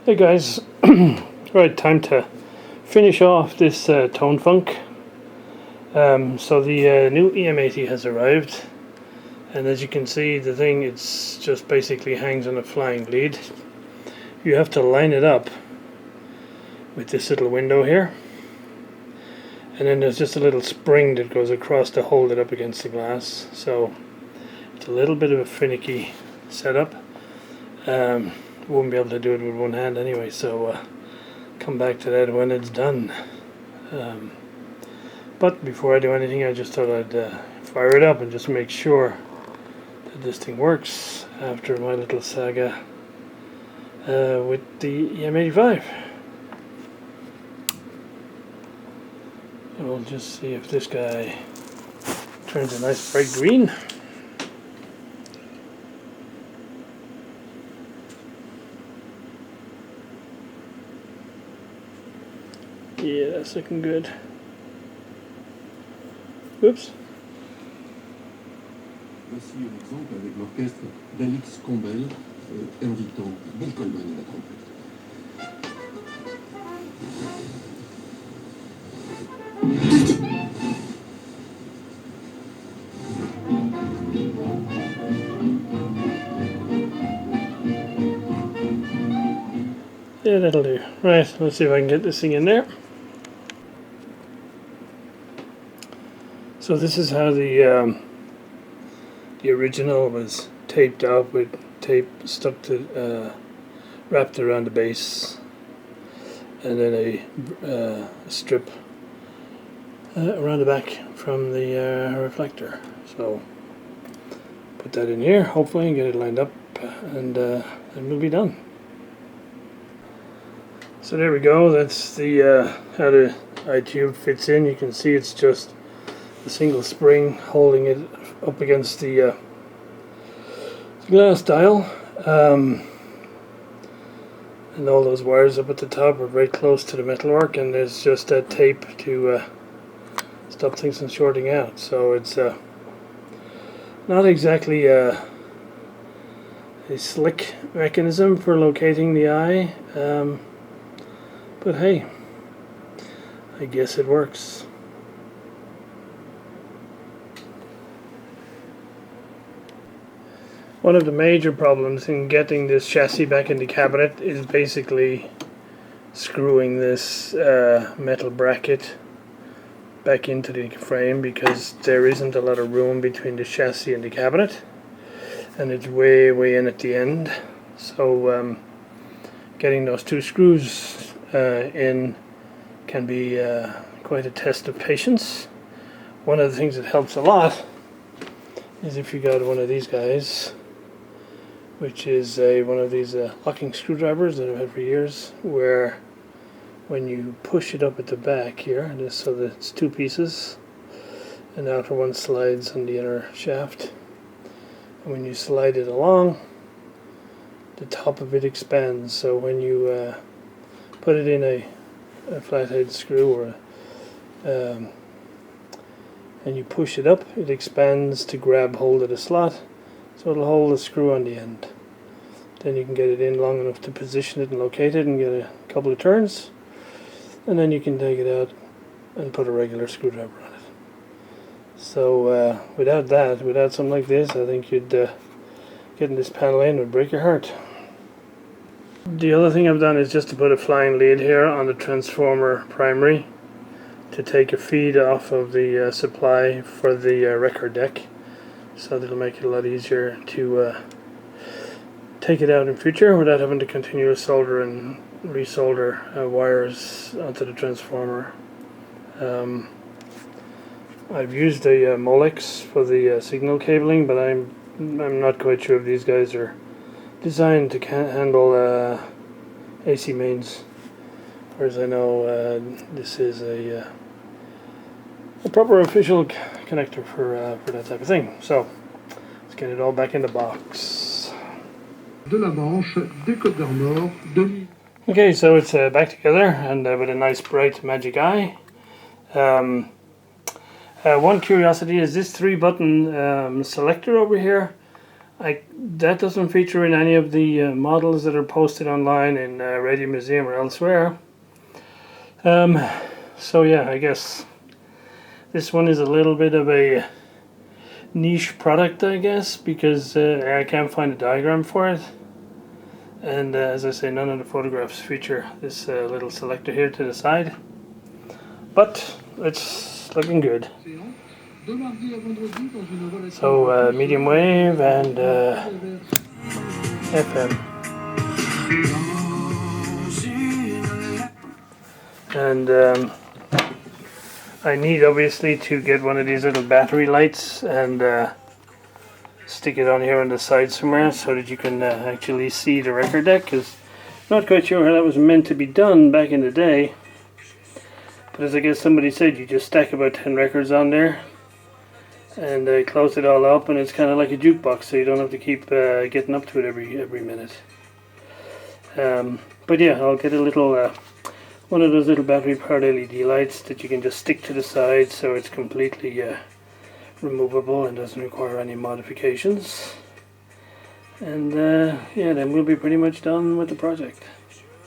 Hey guys, right, time to finish off this Tonfunk. So the new EM80 has arrived, and as you can see, the thing it's just basically hangs on a flying lead. You have to line it up with this little window here, and then there's just a little spring that goes across to hold it up against the glass. So it's a little bit of a finicky setup. Won't be able to do it with one hand anyway, so come back to that when it's done. But before I do anything, I just thought I'd fire it up and just make sure that this thing works after my little saga with the EM85. And we'll just see if this guy turns a nice bright green. Yeah, that's looking good. Oops. Voici un exemple avec l'orchestre d'Alix Combel, invitant Bill Coleman à la trompette. Yeah, that'll do. Right, let's see if I can get this thing in there. So this is how the original was taped up with tape stuck to wrapped around the base, and then a strip around the back from the reflector. So put that in here, hopefully, and get it lined up, and we'll be done. So there we go. That's the how the I-tube fits in. You can see it's just a single spring holding it up against the glass dial, and all those wires up at the top are very close to the metalwork, and there's just that tape to stop things from shorting out. So it's not exactly a slick mechanism for locating the eye, but hey, I guess it works. One of the major problems in getting this chassis back in the cabinet is basically screwing this metal bracket back into the frame, because there isn't a lot of room between the chassis and the cabinet, and it's way in at the end. So getting those two screws in can be quite a test of patience. One of the things that helps a lot is if you got one of these guys, which is one of these locking screwdrivers that I've had for years, where when you push it up at the back here, so that it's two pieces, and the outer one slides on the inner shaft, and when you slide it along, the top of it expands. So when you put it in a flathead screw or and you push it up, it expands to grab hold of the slot, so it'll hold the screw on the end. Then you can get it in long enough to position it and locate it and get a couple of turns, and then you can take it out and put a regular screwdriver on it. So without something like this, I think you'd getting this panel in would break your heart. The other thing I've done is just to put a flying lead here on the transformer primary to take a feed off of the supply for the record deck, so that'll make it a lot easier to take it out in future without having to continue to solder and resolder wires onto the transformer. I've used a Molex for the signal cabling, but I'm not quite sure if these guys are designed to handle AC mains, whereas I know this is a proper official connector for that type of thing. So let's get it all back in the box. De la Manche, décodeur nord, demi. Okay, so it's back together, and with a nice bright magic eye. One curiosity is this 3-button selector over here. That doesn't feature in any of the models that are posted online in Radio Museum or elsewhere. So yeah, I guess this one is a little bit of a niche product, I guess, because I can't find a diagram for it. And as I say, none of the photographs feature this little selector here to the side. But it's looking good. So medium wave and FM. And I need obviously to get one of these little battery lights and stick it on here on the side somewhere so that you can actually see the record deck, because I'm not quite sure how that was meant to be done back in the day. But as I guess somebody said, you just stack about 10 records on there and close it all up, and it's kind of like a jukebox, so you don't have to keep getting up to it every minute. But yeah, I'll get a little one of those little battery powered LED lights that you can just stick to the side, so it's completely removable and doesn't require any modifications. And yeah, then we'll be pretty much done with the project.